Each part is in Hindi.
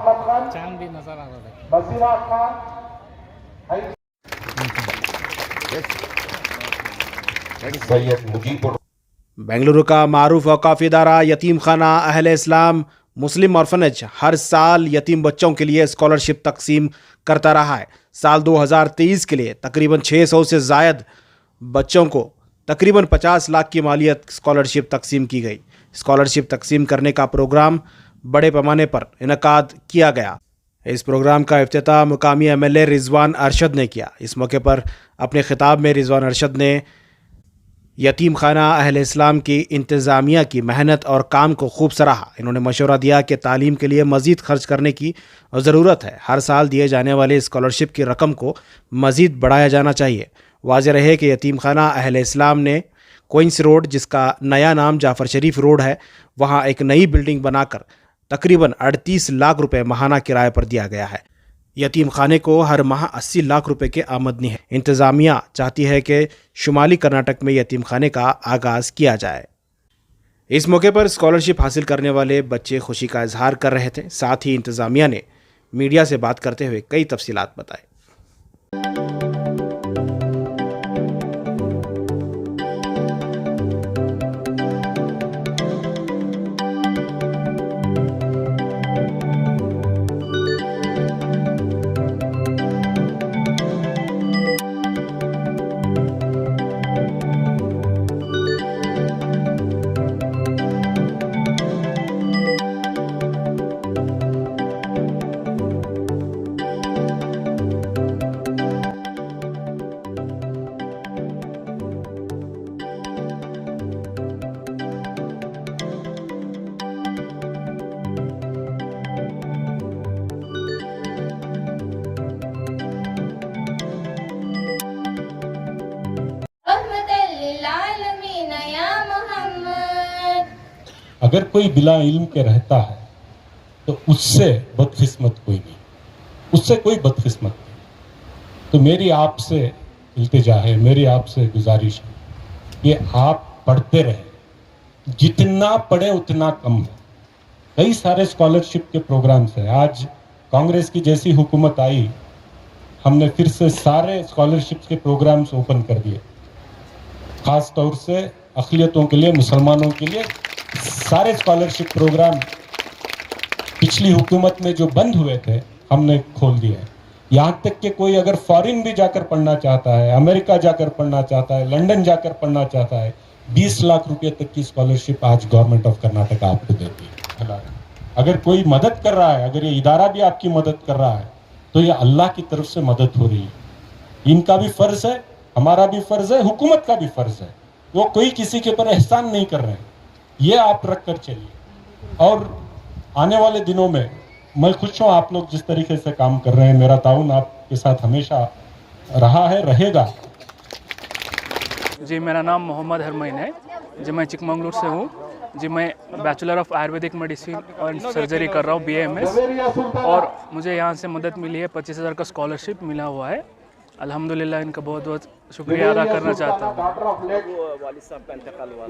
चांद भी नजर आ रहा है। बेंगलुरु का मारूफ औकाफ इदारा यतीम खाना अहले इस्लाम मुस्लिम ऑर्फनेज हर साल यतीम बच्चों के लिए स्कॉलरशिप तकसीम करता रहा है। साल 2023 के लिए तकरीबन 600 से ज़ायद बच्चों को तकरीबन 50 लाख की मालियत स्कॉलरशिप तकसीम की गई। स्कॉलरशिप तकसीम करने का प्रोग्राम बड़े पैमाने पर इनकाद किया गया। इस प्रोग्राम का इफ्तिताह मुकामी MLA रिजवान अरशद ने किया। इस मौके पर अपने खिताब में रिजवान अरशद ने यतीम खाना अहले इस्लाम की इंतज़ामिया की मेहनत और काम को खूब सराहा। इन्होंने मशवरा दिया कि तालीम के लिए मज़ीद खर्च करने की ज़रूरत है। हर साल दिए जाने वाले स्कॉलरशिप की रकम को मज़ीद बढ़ाया जाना चाहिए। वाज़ेह रहे कि यतीम खाना अहले इस्लाम ने क्वींस रोड, जिसका नया नाम जाफ़र शरीफ रोड है, वहाँ एक नई बिल्डिंग बनाकर तकरीबन 38 लाख रुपए माहाना किराए पर दिया गया है। यतीम खाने को हर माह 80 लाख रुपए की आमदनी है। इंतज़ामिया चाहती है कि शुमाली कर्नाटक में यतीम खाने का आगाज़ किया जाए। इस मौके पर स्कॉलरशिप हासिल करने वाले बच्चे खुशी का इजहार कर रहे थे। साथ ही इंतज़ामिया ने मीडिया से बात करते हुए कई तफसीलात बताए। अगर कोई बिला इल्म के रहता है तो उससे बदकिस्मत कोई नहीं, उससे कोई बदकिस्मत नहीं। तो मेरी आपसे इल्तिजा है, मेरी आपसे गुजारिश है कि आप पढ़ते रहें, जितना पढ़े उतना कम है। कई सारे स्कॉलरशिप के प्रोग्राम्स हैं। आज कांग्रेस की जैसी हुकूमत आई, हमने फिर से सारे स्कॉलरशिप के प्रोग्राम्स ओपन कर दिए, खास तौर से अक़लियतों के लिए, मुसलमानों के लिए। सारे स्कॉलरशिप प्रोग्राम पिछली हुकूमत में जो बंद हुए थे हमने खोल दिए हैं। यहाँ तक कि कोई अगर फॉरेन भी जाकर पढ़ना चाहता है, अमेरिका जाकर पढ़ना चाहता है, लंदन जाकर पढ़ना चाहता है, 20 लाख रुपए तक की स्कॉलरशिप आज गवर्नमेंट ऑफ कर्नाटक आपको देती है। अगर कोई मदद कर रहा है, अगर ये इदारा भी आपकी मदद कर रहा है, तो ये अल्लाह की तरफ से मदद हो रही है। इनका भी फर्ज है, हमारा भी फर्ज है, हुकूमत का भी फर्ज है। वो कोई किसी के ऊपर एहसान नहीं कर रहे हैं, ये आप रख कर चलिए। और आने वाले दिनों में मैं खुश हूँ आप लोग जिस तरीके से काम कर रहे हैं। मेरा ताउन आपके साथ हमेशा रहा है, रहेगा। जी, मेरा नाम मोहम्मद हरमैन है जी, मैं चिकमंगलुरु से हूँ जी। मैं बैचलर ऑफ आयुर्वेदिक मेडिसिन और सर्जरी कर रहा हूँ, BAMS। और मुझे यहाँ से मदद मिली है, 25,000 का स्कॉलरशिप मिला हुआ है। अल्हम्दुलिल्लाह, इनका बहुत बहुत शुक्रिया अदा करना चाहता हूँ। वालिद साहब का इंतकाल हुआ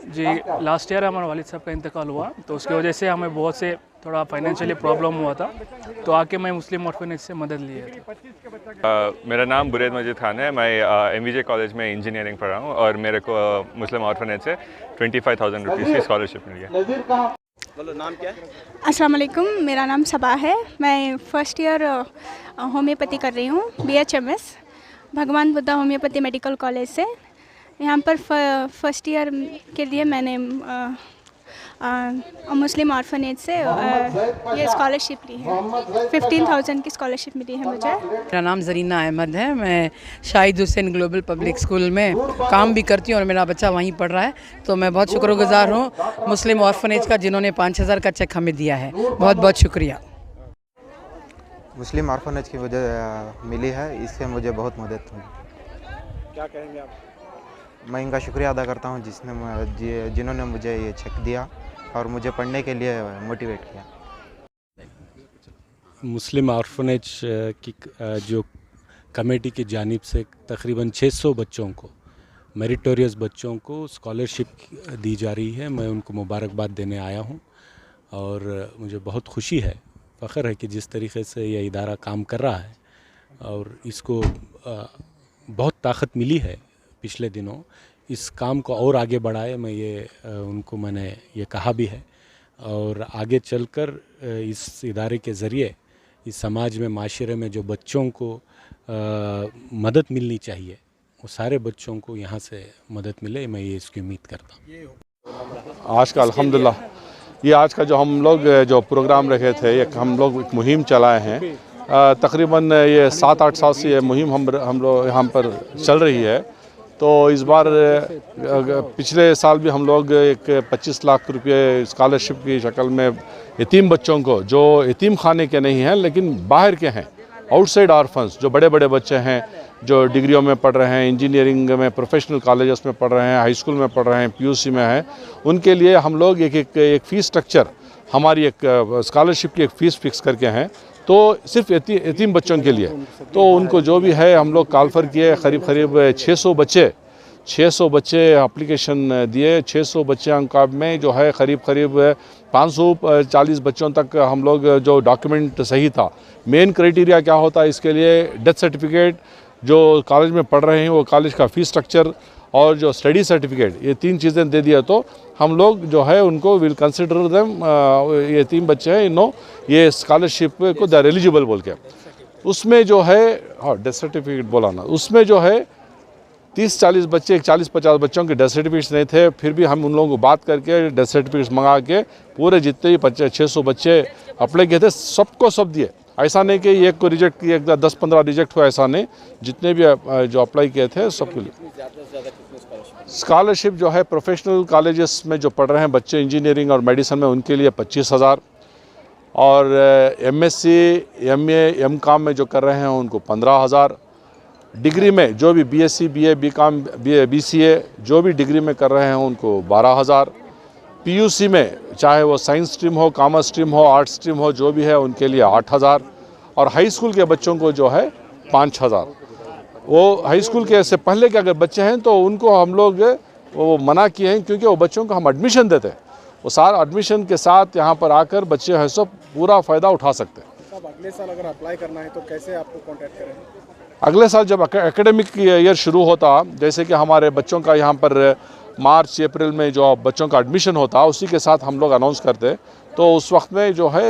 जी, लास्ट ईयर हमारे वालिद साहब का इंतकाल हुआ, तो उसकी वजह से हमें बहुत से थोड़ा फाइनेंशियली प्रॉब्लम हुआ था, तो आके मैं मुस्लिम ऑर्फनेज से मदद ली है। मेरा नाम बुरैद मजीद खान है। मैं MVJ कॉलेज में इंजीनियरिंग पढ़ रहा हूँ और मेरे को मुस्लिम ऑर्फनेज से 25,000 रुपीज़ की स्कॉलरशिप मिली है। बोलो, नाम क्या है? अस्सलाम वालेकुम, मेरा नाम सबा है। मैं फ़र्स्ट ईयर होम्योपैथी कर रही हूँ, BHMS, भगवान बुद्धा होम्योपैथी मेडिकल कॉलेज से। यहाँ पर फर्स्ट ईयर के लिए मैंने मुस्लिम ऑर्फनेज से ये स्कॉलरशिप ली है। 15,000 की स्कॉलरशिप मिली है मुझे। मेरा नाम ज़रीना अहमद है। मैं Shahid Hussain global public school में काम भी करती हूँ और मेरा बच्चा वहीं पढ़ रहा है, तो मैं बहुत शुक्रगुजार हूँ मुस्लिम ऑर्फनेज का, जिन्होंने 5,000 का चेक हमें दिया है। बहुत बहुत शुक्रिया। मुस्लिम ऑर्फनेज की वजह मिली है, इससे मुझे बहुत मदद हुई। क्या कहेंगे आप? मैं इनका शुक्रिया अदा करता हूँ जिन्होंने मुझे ये चेक दिया और मुझे पढ़ने के लिए मोटिवेट किया। मुस्लिम ऑर्फनेज की जो कमेटी की जानिब से तकरीबन 600 बच्चों को, मेरिटोरियस बच्चों को स्कॉलरशिप दी जा रही है। मैं उनको मुबारकबाद देने आया हूँ और मुझे बहुत खुशी है फ़ख्र है कि जिस तरीके से ये इदारा काम कर रहा है और इसको बहुत ताकत मिली है पिछले दिनों, इस काम को और आगे बढ़ाए। मैं ये उनको मैंने ये कहा भी है और आगे चलकर इस इदारे के ज़रिए इस समाज में, माशरे में जो बच्चों को मदद मिलनी चाहिए वो सारे बच्चों को यहाँ से मदद मिले, मैं ये इसकी उम्मीद करता हूँ। आज का अल्हम्दुलिल्लाह ये आज का जो हम लोग जो प्रोग्राम रखे थे, एक हम लोग एक मुहिम चलाए हैं। तकरीबन ये 7-8 साल से ये मुहिम हम लोग यहाँ पर चल रही है। तो इस बार पिछले साल भी हम लोग एक 25 लाख रुपये स्कॉलरशिप की शक्ल में यतीम बच्चों को, जो यतीम खाने के नहीं हैं लेकिन बाहर के हैं, आउटसाइड ऑर्फन्स, जो बड़े बड़े बच्चे हैं जो डिग्रियों में पढ़ रहे हैं, इंजीनियरिंग में, प्रोफेशनल कॉलेजेस में पढ़ रहे हैं, हाई स्कूल में पढ़ रहे हैं, पीयूसी में हैं, उनके लिए हम लोग एक फ़ीस स्ट्रक्चर, हमारी एक स्कॉलरशिप की एक फ़ीस फिक्स करके हैं। तो सिर्फ यतीम बच्चों के लिए तो उनको जो भी है हम लोग कॉल फॉर किए, करीब 600 बच्चे एप्लीकेशन दिए। 600 बच्चे में जो है करीब 540 बच्चों तक हम लोग जो डॉक्यूमेंट सही था। मेन क्राइटेरिया क्या होता है इसके लिए, डेथ सर्टिफिकेट, जो कॉलेज में पढ़ रहे हैं वो कॉलेज का फ़ीस स्ट्रक्चर और जो स्टडी सर्टिफिकेट, ये 3 चीज़ें दे दिया तो हम लोग जो है उनको विल कंसिडर देम, ये 3 बच्चे हैं इन्हों ये स्कॉलरशिप को दे आर एलिजिबल बोल के। उसमें जो है, हाँ डेथ सर्टिफिकेट बोला ना, उसमें जो है 30-40 बच्चे, 40-50 बच्चों के डेथ सर्टिफिकेट्स नहीं थे, फिर भी हम उन लोगों को बात करके डेथ सर्टिफिकेट्स मंगा के पूरे जितने भी 600 बच्चे अप्लाई किए थे सबको सब दिए। ऐसा नहीं कि एक को रिजेक्ट किया, 10-15 रिजेक्ट हुआ, ऐसा नहीं, जितने भी जो अप्लाई किए थे सबके लिए। स्कॉलरशिप जो है प्रोफेशनल कॉलेजेस में जो पढ़ रहे हैं बच्चे इंजीनियरिंग और मेडिसिन में, उनके लिए 25,000 और एमएससी, एमए, एमकॉम में जो कर रहे हैं उनको 15,000। डिग्री में जो भी बीएससी, बीए, बीकॉम, बीसीए जो भी डिग्री में कर रहे हैं उनको 12,000। पीयूसी में चाहे वो साइंस स्ट्रीम हो, कॉमर्स स्ट्रीम हो, आर्ट्स स्ट्रीम हो, जो भी है उनके लिए 8,000 और हाई स्कूल के बच्चों को जो है 5,000। वो हाई स्कूल के से पहले के अगर बच्चे हैं तो उनको हम लोग वो मना किए हैं, क्योंकि वो बच्चों को हम एडमिशन देते हैं, वो सारा एडमिशन के साथ यहाँ पर आकर बच्चे हैं सब पूरा फ़ायदा उठा सकते हैं। अब अगले साल अगर अप्लाई करना है तो कैसे आपको कॉन्टैक्ट करें? अगले साल जब एकेडमिक ईयर शुरू होता, जैसे कि हमारे बच्चों का यहाँ पर मार्च अप्रैल में जो बच्चों का एडमिशन होता, उसी के साथ हम लोग अनाउंस करते, तो उस वक्त में जो है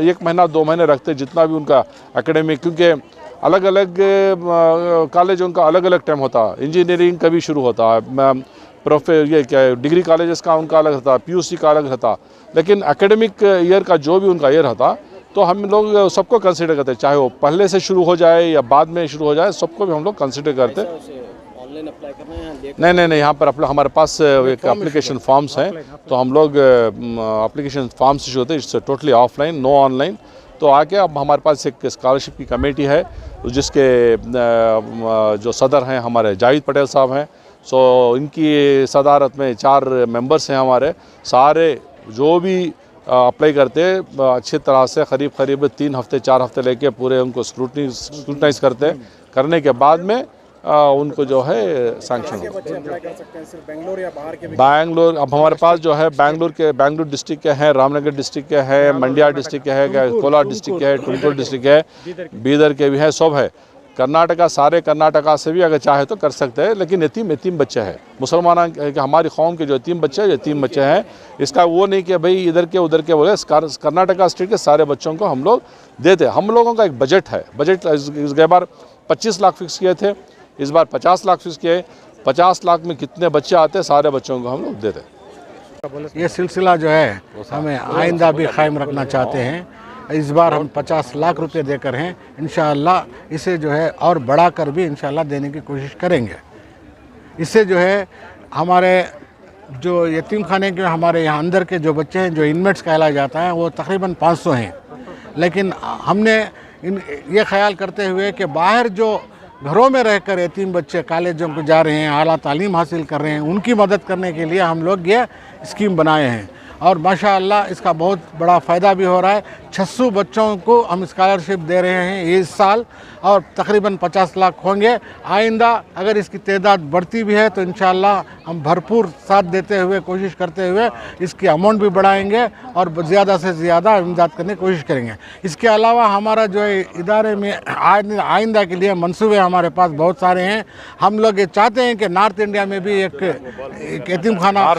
1 महीना 2 महीने रखते जितना भी उनका एकेडमिक, क्योंकि अलग अलग कॉलेजों का अलग अलग टाइम होता। इंजीनियरिंग कभी शुरू होता है, ये क्या डिग्री कॉलेजेस का उनका अलग रहता, पीयूसी का अलग रहता, लेकिन एकेडमिक ईयर का जो भी उनका ईयर रहता तो हम लोग सबको कंसिडर करते, चाहे वो पहले से शुरू हो जाए या बाद में शुरू हो जाए, सबको भी हम लोग कंसिडर करते। ऑनलाइन अप्लाई करना है? नहीं, यहाँ पर हमारे पास एक एप्लीकेशन फॉर्म्स हैं, तो हम लोग एप्लीकेशन फॉर्म्स इशू होते हैं, it's totally offline, no online. तो आके अब हमारे पास एक स्कॉलरशिप की कमेटी है जिसके जो सदर हैं हमारे जावेद पटेल साहब हैं। सो इनकी सदारत में 4 मेंबर्स हैं हमारे, सारे जो भी अप्लाई करते अच्छी तरह से करीब 3 हफ्ते 4 हफ्ते लेके पूरे उनको स्क्रूटनाइज करते, करने के बाद में उनको जो है सैंक्शन होता है। बेंगलोर या बाहर के? बैंगलोर, अब हमारे पास जो है बैंगलोर डिस्ट्रिक्ट के हैं, रामनगर डिस्ट्रिक्ट के हैं, मंड्या डिस्ट्रिक्ट के है, कोलार डिस्ट्रिक्ट के है, टुमकुर डिस्ट्रिक्ट के है, बीदर के भी हैं, सब है। कर्नाटका, सारे कर्नाटका से भी अगर चाहे तो कर सकते हैं, लेकिन यतीम बच्चे हैं, मुसलमान हमारी कौम के जो यतीम बच्चे हैं, इसका वो नहीं कि भाई इधर के उधर के बोले, कर्नाटका स्टेट के सारे बच्चों को हम लोग देते। हम लोगों का एक बजट है, बजट इस बार 25 लाख फिक्स किए थे, इस बार 50 लाख फिक्स किए। 50 लाख में कितने बच्चे आते, सारे बच्चों को हम लोग देते। ये सिलसिला जो है हमें आइंदा भी कायम रखना चाहते हैं। इस बार हम 50 लाख रुपए देकर हैं, इंशाअल्लाह इसे जो है और बढ़ाकर भी इंशाअल्लाह देने की कोशिश करेंगे। इससे जो है हमारे जो यतीम खाने के हमारे यहाँ अंदर के जो बच्चे हैं, जो इनमेट्स कहलाया जाता है, वो तकरीबन 500 हैं। लेकिन हमने ये ख्याल करते हुए कि बाहर जो घरों में रहकर यतीम बच्चे कॉलेजों को जा रहे हैं, आला तालीम हासिल कर रहे हैं, उनकी मदद करने के लिए हम लोग ये स्कीम बनाए हैं और माशाअल्लाह इसका बहुत बड़ा फ़ायदा भी हो रहा है। 600 बच्चों को हम स्कॉलरशिप दे रहे हैं इस साल और तकरीबन 50 लाख होंगे। आइंदा अगर इसकी तादाद बढ़ती भी है तो इंशाअल्लाह हम भरपूर साथ देते हुए कोशिश करते हुए इसकी अमाउंट भी बढ़ाएंगे और ज़्यादा से ज़्यादा इमदाद करने की कोशिश करेंगे। इसके अलावा हमारा जो है इदारे में आइंदा के लिए मंसूबे हमारे पास बहुत सारे हैं। हम लोग ये चाहते हैं कि नॉर्थ इंडिया में भी एक यतीम खाना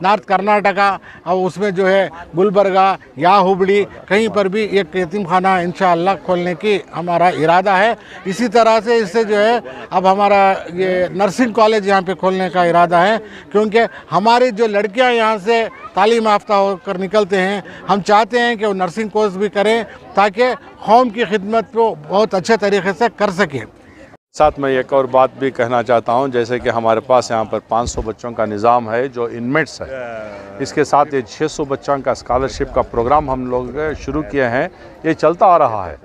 नॉर्थ कर्नाटका और उसमें जो है गुलबर्गा या हुबली कहीं पर भी एक यतीम खाना इंशाअल्लाह खोलने की हमारा इरादा है। इसी तरह से इससे जो है अब हमारा ये नर्सिंग कॉलेज यहाँ पे खोलने का इरादा है, क्योंकि हमारी जो लड़कियाँ यहाँ से तालीम याफ्ता होकर निकलते हैं, हम चाहते हैं कि वो नर्सिंग कोर्स भी करें ताकि कौम की खिदमत को बहुत अच्छे तरीके से कर सकें। साथ में एक और बात भी कहना चाहता हूं, जैसे कि हमारे पास यहाँ पर 500 बच्चों का निज़ाम है जो इनमेट्स है। इसके साथ ये 600 बच्चों का स्कॉलरशिप का प्रोग्राम हम लोग शुरू किए हैं। ये चलता आ रहा है।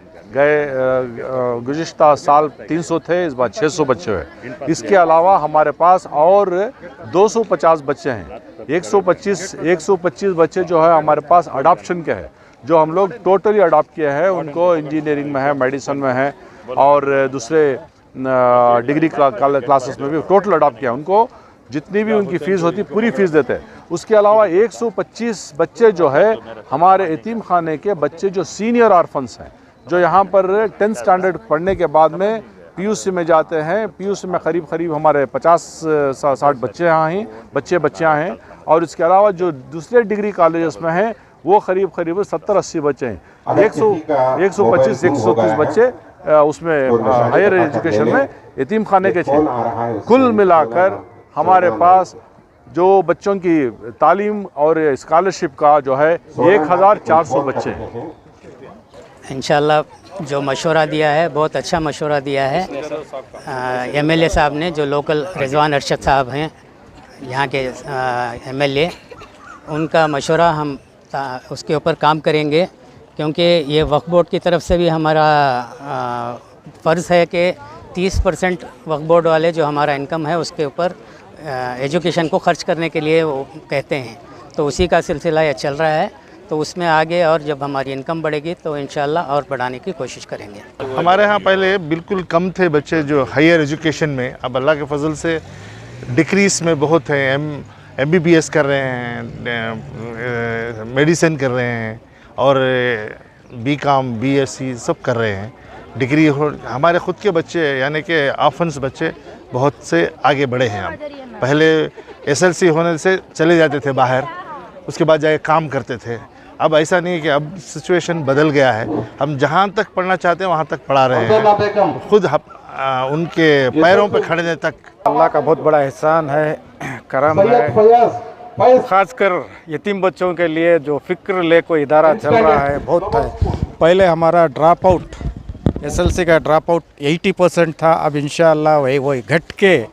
गुज़िश्ता साल 300 थे, इस बार 600 बच्चे हैं। इसके अलावा हमारे पास और 250 बच्चे हैं। 125 बच्चे जो है हमारे पास अडॉप्शन के हैं, जो हम लोग टोटली अडॉप्ट किए हैं। उनको इंजीनियरिंग में है, मेडिसिन में है और दूसरे डिग्री क्लासेस में भी टोटल अडॉप्ट किया। उनको जितनी भी उनकी फ़ीस होती पूरी फ़ीस देते हैं। उसके अलावा 125 बच्चे जो है हमारे यतीम खाने के बच्चे जो सीनियर ऑर्फन्स हैं, जो यहाँ पर 10th स्टैंडर्ड पढ़ने के बाद में पीयूसी में जाते हैं। पीयूसी में करीब हमारे 50-60 बच्चे यहाँ हैं, बच्चियाँ हैं। और इसके अलावा जो दूसरे डिग्री कॉलेजेस में हैं वो करीब 70-80 बच्चे हैं। 125-130 बच्चे उसमें हायर एजुकेशन में यतीम खाने के थे। कुल मिलाकर हमारे पास जो बच्चों की तालीम और स्कॉलरशिप का जो है 1400 बच्चे हैं। इंशाल्लाह जो मशवरा दिया है बहुत अच्छा मशवरा दिया है एमएलए साहब ने, जो लोकल रिजवान अरशद साहब हैं यहाँ के एमएलए, उनका मशवरा हम उसके ऊपर काम करेंगे, क्योंकि ये वक्फ बोर्ड की तरफ से भी हमारा फ़र्ज़ है कि 30% वक्फ बोर्ड वाले जो हमारा इनकम है उसके ऊपर एजुकेशन को ख़र्च करने के लिए वो कहते हैं। तो उसी का सिलसिला ये चल रहा है। तो उसमें आगे और जब हमारी इनकम बढ़ेगी तो इंशाल्लाह और बढ़ाने की कोशिश करेंगे। हमारे यहाँ पहले बिल्कुल कम थे बच्चे जो हायर एजुकेशन में, अब अल्लाह के फजल से डिक्रीज़ में बहुत हैं। MBBS कर रहे हैं, मेडिसिन कर रहे हैं और BCom BSc सब कर रहे हैं। डिग्री हमारे ख़ुद के बच्चे यानी कि ऑर्फन्स बच्चे बहुत से आगे बढ़े हैं। अब पहले SLC होने से चले जाते थे बाहर, उसके बाद जाके काम करते थे। अब ऐसा नहीं है कि अब सिचुएशन बदल गया है। हम जहाँ तक पढ़ना चाहते हैं वहाँ तक पढ़ा रहे हैं, खुद उनके पैरों पे खड़े तक। अल्लाह का बहुत बड़ा एहसान है, करम है, ख़ासकर यतीम बच्चों के लिए जो फ़िक्र ले कोई इदारा चल रहा है बहुत है। पहले हमारा ड्रॉप आउट SLC का ड्रॉप आउट 80% था, अब इंशाअल्लाह वही घट के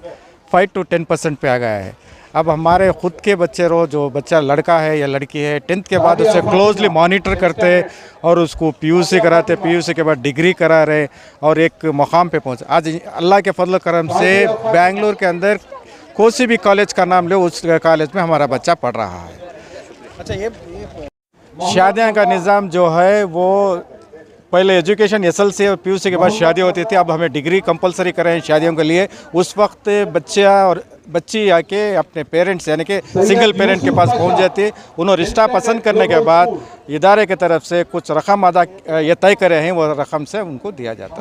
5 to 10% पे आ गया है। अब हमारे ख़ुद के बच्चे जो बच्चा लड़का है या लड़की है 10th के बाद उसे क्लोजली मॉनिटर करते और उसको PUC कराते, PUC के बाद डिग्री करा रहे और एक मुकाम पे पहुँचे। आज अल्लाह के फजल करम से बेंगलोर के अंदर कोई भी कॉलेज का नाम लो, उस कॉलेज में हमारा बच्चा पढ़ रहा है। अच्छा, ये शादियाँ का निज़ाम जो है वो पहले एजुकेशन SLC और PUC के बाद शादी होती थी, अब हमें डिग्री कंपलसरी कर रहे हैं शादियों के लिए। उस वक्त बच्चा और बच्ची आके अपने पेरेंट्स यानी कि सिंगल पेरेंट के पास पहुंच जाती है। उन्होंने रिश्ता पसंद करने के बाद इदारे की तरफ से कुछ रकम अदा ये तय करे हैं, वो रकम से उनको दिया जाता है।